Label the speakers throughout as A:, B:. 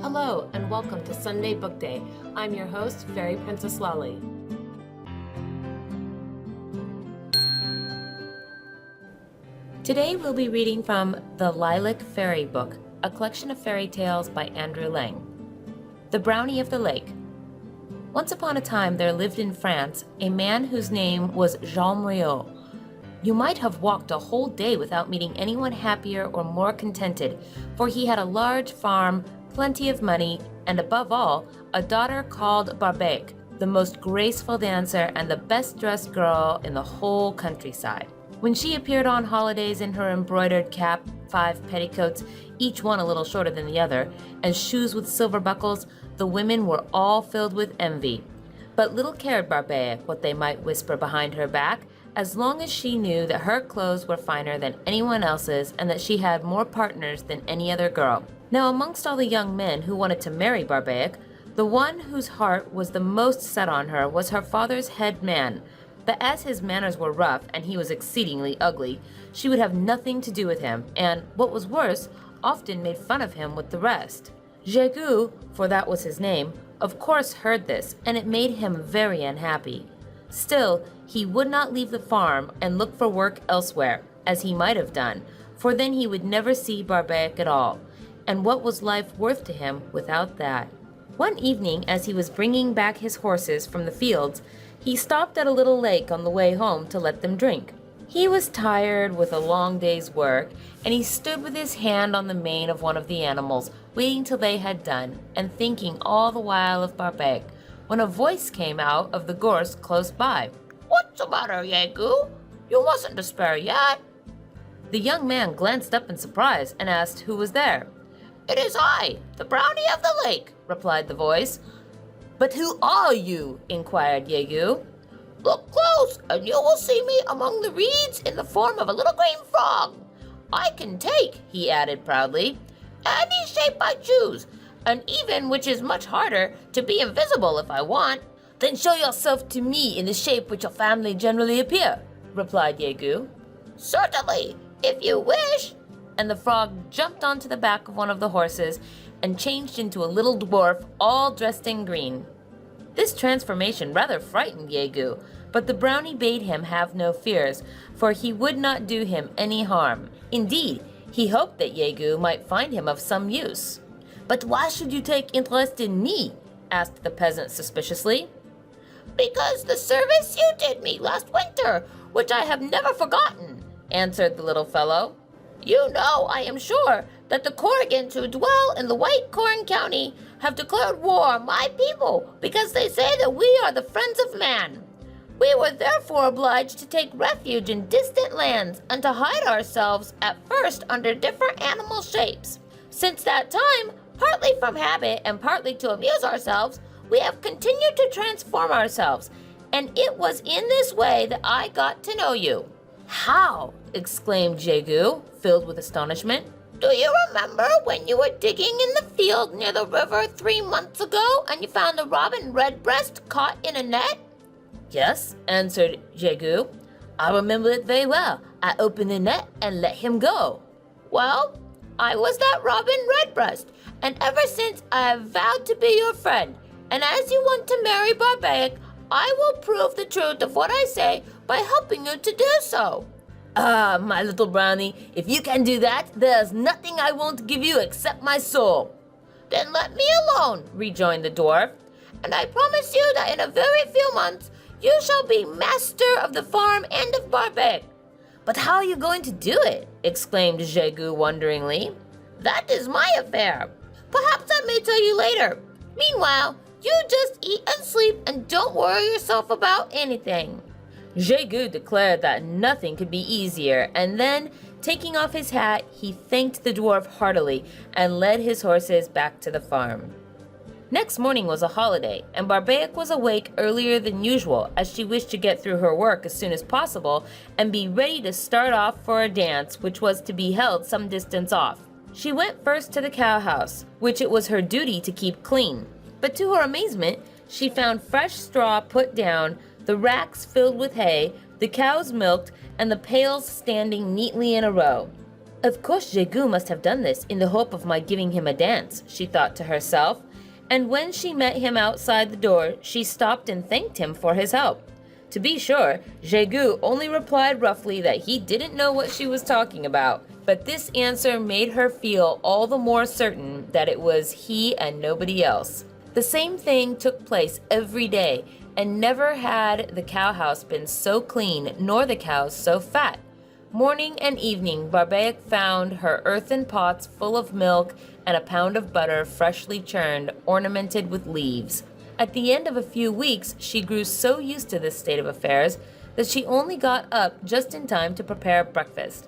A: Hello and welcome to Sunday Book Day. I'm your host, Fairy Princess Lolly. Today we'll be reading from the Lilac Fairy Book, a collection of fairy tales by Andrew Lang. The Brownie of the Lake. Once upon a time there lived in France a man whose name was Jean Moreau. You might have walked a whole day without meeting anyone happier or more contented, for he had a large farm, plenty of money, and above all, a daughter called Barbec, the most graceful dancer and the best-dressed girl in the whole countryside. When she appeared on holidays in her embroidered cap, 5 petticoats, each one a little shorter than the other, and shoes with silver buckles, the women were all filled with envy. But little cared Barbec what they might whisper behind her back, as long as she knew that her clothes were finer than anyone else's and that she had more partners than any other girl. Now amongst all the young men who wanted to marry Barbec, the one whose heart was the most set on her was her father's head man. But as his manners were rough and he was exceedingly ugly, she would have nothing to do with him, and, what was worse, often made fun of him with the rest. Jégu, for that was his name, of course heard this, and it made him very unhappy. Still, he would not leave the farm and look for work elsewhere, as he might have done, for then he would never see Barbec at all. And what was life worth to him without that? One evening, as he was bringing back his horses from the fields, he stopped at a little lake on the way home to let them drink. He was tired with a long day's work, and he stood with his hand on the mane of one of the animals, waiting till they had done, and thinking all the while of Barbec, when a voice came out of the gorse close by. "What's the matter, Jégu? You mustn't despair yet." The young man glanced up in surprise and asked who was there. "It is I, the Brownie of the Lake," replied the voice. "But who are you?" inquired Jégu. "Look close, and you will see me among the reeds in the form of a little green frog. I can take," he added proudly, "any shape I choose, and even, which is much harder, to be invisible if I want." "Then show yourself to me in the shape which your family generally appear," replied Jégu. "Certainly, if you wish." And the frog jumped onto the back of one of the horses and changed into a little dwarf all dressed in green. This transformation rather frightened Jégu, but the brownie bade him have no fears, for he would not do him any harm. Indeed, he hoped that Jégu might find him of some use. "But why should you take interest in me?" asked the peasant suspiciously. "Because the service you did me last winter, which I have never forgotten," answered the little fellow. "You know, I am sure, that the Corrigans who dwell in the White Corn County have declared war on my people because they say that we are the friends of man. We were therefore obliged to take refuge in distant lands and to hide ourselves at first under different animal shapes. Since that time, partly from habit and partly to amuse ourselves, we have continued to transform ourselves, and it was in this way that I got to know you." "How?" exclaimed Jégu, filled with astonishment. "Do you remember when you were digging in the field near the river 3 months ago and you found a robin redbreast caught in a net?" "Yes," answered Jégu. "I remember it very well. I opened the net and let him go." "Well, I was that robin redbreast, and ever since I have vowed to be your friend. And as you want to marry Barbec, I will prove the truth of what I say by helping you to do so." "Ah, my little brownie, if you can do that, there's nothing I won't give you except my soul." "Then let me alone," rejoined the dwarf, "and I promise you that in a very few months you shall be master of the farm and of Barbec." "But how are you going to do it?" exclaimed Jégu wonderingly. "That is my affair. Perhaps I may tell you later. Meanwhile, you just eat and sleep and don't worry yourself about anything." Jégu declared that nothing could be easier, and then, taking off his hat, he thanked the dwarf heartily and led his horses back to the farm. Next morning was a holiday, and Barbec was awake earlier than usual, as she wished to get through her work as soon as possible and be ready to start off for a dance which was to be held some distance off. She went first to the cowhouse, which it was her duty to keep clean. But to her amazement, she found fresh straw put down, the racks filled with hay, the cows milked, and the pails standing neatly in a row. Of course Jegu must have done this in the hope of my giving him a dance, she thought to herself, and when she met him outside the door, she stopped and thanked him for his help. To be sure, Jegu only replied roughly that he didn't know what she was talking about, but this answer made her feel all the more certain that it was he and nobody else. The same thing took place every day, and never had the cowhouse been so clean nor the cows so fat. Morning and evening, Barbaic found her earthen pots full of milk and a pound of butter freshly churned, ornamented with leaves. At the end of a few weeks, she grew so used to this state of affairs that she only got up just in time to prepare breakfast.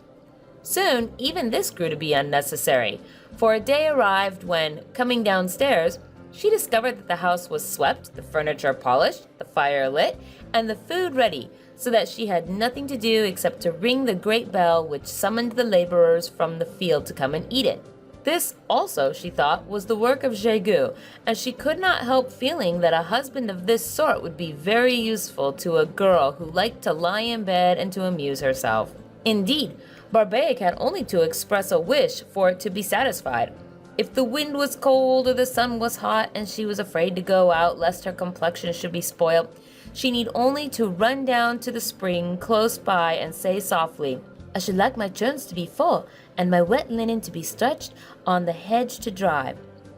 A: Soon, even this grew to be unnecessary, for a day arrived when, coming downstairs, she discovered that the house was swept, the furniture polished, the fire lit, and the food ready, so that she had nothing to do except to ring the great bell which summoned the laborers from the field to come and eat it. This also, she thought, was the work of Jegu, and she could not help feeling that a husband of this sort would be very useful to a girl who liked to lie in bed and to amuse herself. Indeed, Barbaic had only to express a wish for it to be satisfied. If the wind was cold or the sun was hot and she was afraid to go out lest her complexion should be spoiled, she need only to run down to the spring close by and say softly, "I should like my churns to be full and my wet linen to be stretched on the hedge to dry,"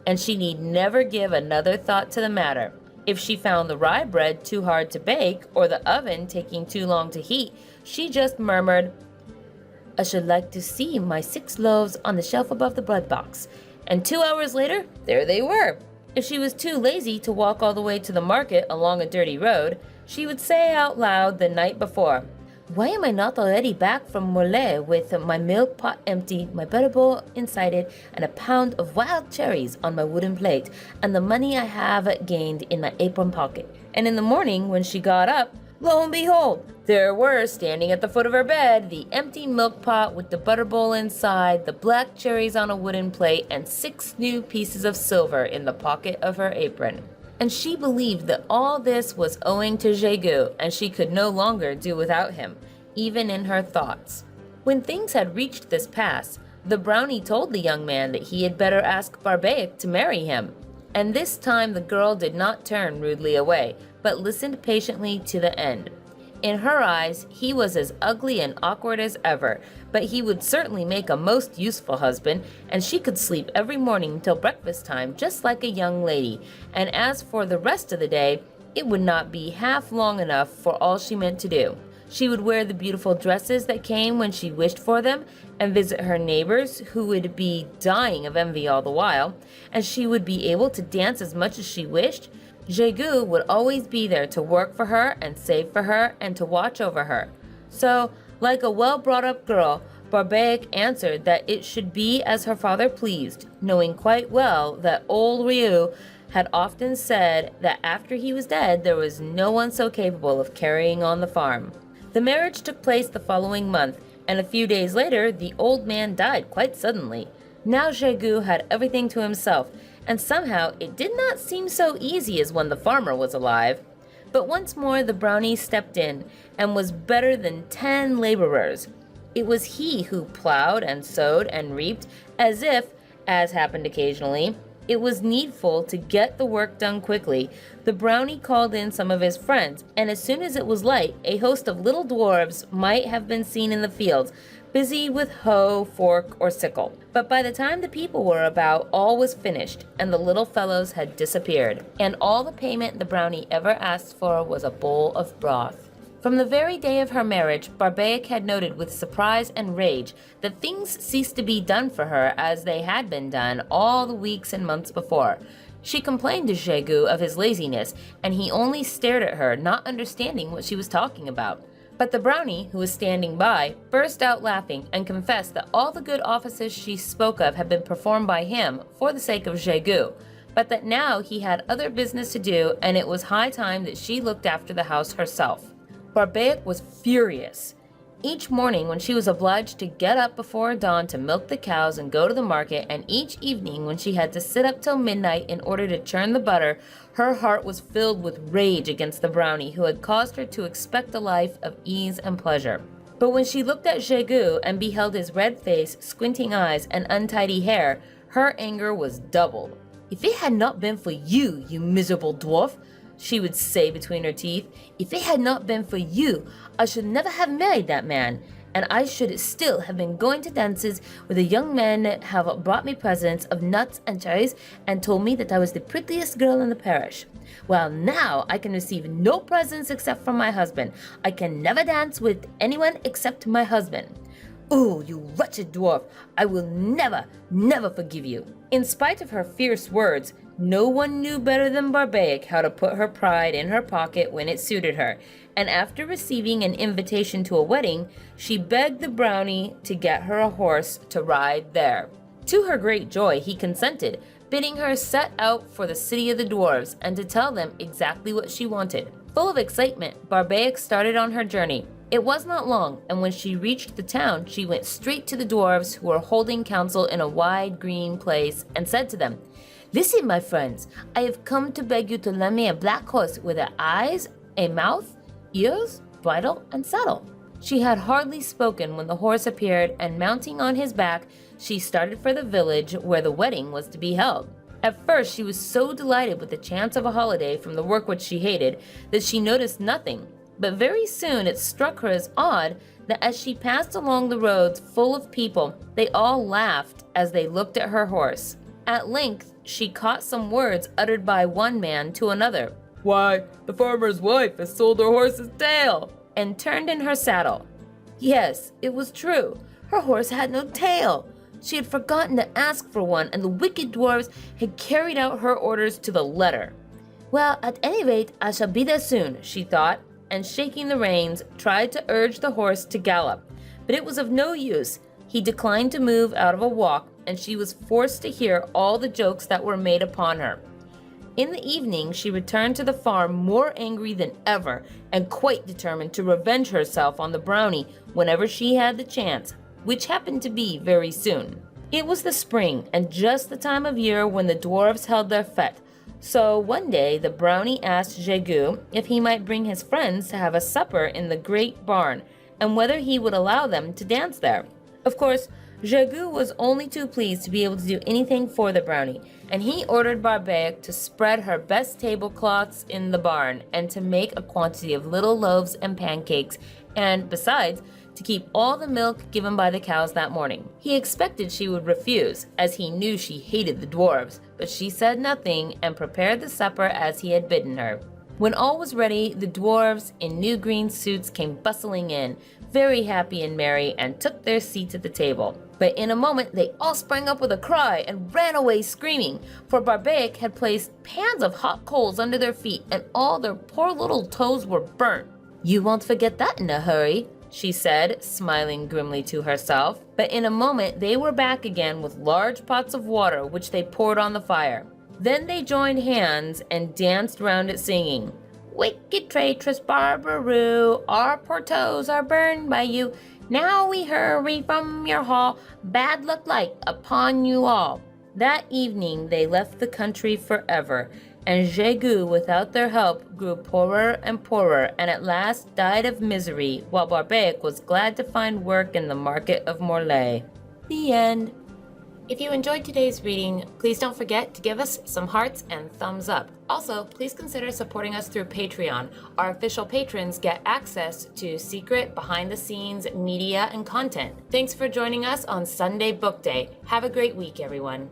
A: and she need never give another thought to the matter. If she found the rye bread too hard to bake or the oven taking too long to heat, she just murmured, "I should like to see my 6 loaves on the shelf above the bread box," and 2 hours later, there they were. If she was too lazy to walk all the way to the market along a dirty road, she would say out loud the night before, "Why am I not already back from Morlaix with my milk pot empty, my butter bowl inside it, and a pound of wild cherries on my wooden plate, and the money I have gained in my apron pocket?" And in the morning, when she got up, lo and behold, there were, standing at the foot of her bed, the empty milk pot with the butter bowl inside, the black cherries on a wooden plate, and 6 new pieces of silver in the pocket of her apron. And she believed that all this was owing to Jegu, and she could no longer do without him, even in her thoughts. When things had reached this pass, the Brownie told the young man that he had better ask Barbaic to marry him. And this time the girl did not turn rudely away, but listened patiently to the end. In her eyes, he was as ugly and awkward as ever, but he would certainly make a most useful husband, and she could sleep every morning till breakfast time just like a young lady, and as for the rest of the day, it would not be half long enough for all she meant to do. She would wear the beautiful dresses that came when she wished for them, and visit her neighbors, who would be dying of envy all the while, and she would be able to dance as much as she wished. Jegu would always be there to work for her and save for her and to watch over her. So, like a well-brought-up girl, Barbaic answered that it should be as her father pleased, knowing quite well that old Ryu had often said that after he was dead there was no one so capable of carrying on the farm. The marriage took place the following month, and a few days later the old man died quite suddenly. Now Jegu had everything to himself, and somehow it did not seem so easy as when the farmer was alive. But once more the Brownie stepped in, and was better than 10 laborers. It was he who plowed and sowed and reaped, as if, as happened occasionally, it was needful to get the work done quickly. The Brownie called in some of his friends, and as soon as it was light, a host of little dwarfs might have been seen in the fields, busy with hoe, fork, or sickle. But by the time the people were about, all was finished, and the little fellows had disappeared. And all the payment the Brownie ever asked for was a bowl of broth. From the very day of her marriage, Barbaic had noted with surprise and rage that things ceased to be done for her as they had been done all the weeks and months before. She complained to Jegu of his laziness, and he only stared at her, not understanding what she was talking about. But the Brownie, who was standing by, burst out laughing and confessed that all the good offices she spoke of had been performed by him for the sake of Jegu, but that now he had other business to do, and it was high time that she looked after the house herself. Barbaic was furious. Each morning when she was obliged to get up before dawn to milk the cows and go to the market, and each evening when she had to sit up till midnight in order to churn the butter, her heart was filled with rage against the Brownie who had caused her to expect a life of ease and pleasure. But when she looked at Jegu and beheld his red face, squinting eyes, and untidy hair, her anger was doubled. "If it had not been for you, you miserable dwarf," she would say between her teeth, "if it had not been for you, I should never have married that man, and I should still have been going to dances where the young men have brought me presents of nuts and cherries and told me that I was the prettiest girl in the parish. Well, now I can receive no presents except from my husband. I can never dance with anyone except my husband. Oh, you wretched dwarf, I will never, never forgive you." In spite of her fierce words, no one knew better than Barbaic how to put her pride in her pocket when it suited her, and after receiving an invitation to a wedding, she begged the brownie to get her a horse to ride there. To her great joy, he consented, bidding her set out for the city of the dwarves and to tell them exactly what she wanted. Full of excitement, Barbaic started on her journey. It was not long, and when she reached the town, she went straight to the dwarves who were holding council in a wide green place and said to them, "Listen, my friends, I have come to beg you to lend me a black horse with eyes, a mouth, ears, bridle, and saddle." She had hardly spoken when the horse appeared, and mounting on his back, she started for the village where the wedding was to be held. At first, she was so delighted with the chance of a holiday from the work which she hated that she noticed nothing. But very soon it struck her as odd that as she passed along the roads full of people, they all laughed as they looked at her horse. At length, she caught some words uttered by one man to another. "Why, the farmer's wife has sold her horse's tail," and turned in her saddle. Yes, it was true. Her horse had no tail. She had forgotten to ask for one, and the wicked dwarves had carried out her orders to the letter. "Well, at any rate, I shall be there soon," she thought, and shaking the reins, tried to urge the horse to gallop. But it was of no use. He declined to move out of a walk, and she was forced to hear all the jokes that were made upon her. In the evening, she returned to the farm more angry than ever, and quite determined to revenge herself on the brownie whenever she had the chance, which happened to be very soon. It was the spring, and just the time of year when the dwarves held their fete. So one day the brownie asked Jegu if he might bring his friends to have a supper in the great barn, and whether he would allow them to dance there. Of course, Jegu was only too pleased to be able to do anything for the brownie, and he ordered Barbaic to spread her best tablecloths in the barn and to make a quantity of little loaves and pancakes, and besides, to keep all the milk given by the cows that morning. He expected she would refuse, as he knew she hated the dwarves, but she said nothing and prepared the supper as he had bidden her. When all was ready, the dwarves in new green suits came bustling in, very happy and merry, and took their seats at the table. But in a moment they all sprang up with a cry and ran away screaming, for Barbaic had placed pans of hot coals under their feet, and all their poor little toes were burnt. "You won't forget that in a hurry," she said, smiling grimly to herself. But in a moment they were back again with large pots of water, which they poured on the fire. Then they joined hands and danced round it, singing, "Wicked traitress Barbaroo, our poor toes are burned by you. Now we hurry from your hall, bad luck light upon you all." That evening they left the country forever, and Jegu, without their help, grew poorer and poorer, and at last died of misery, while Barbaic was glad to find work in the market of Morlaix. The end. If you enjoyed today's reading, please don't forget to give us some hearts and thumbs up. Also, please consider supporting us through Patreon. Our official patrons get access to secret, behind-the-scenes media and content. Thanks for joining us on Sunday Book Day. Have a great week, everyone.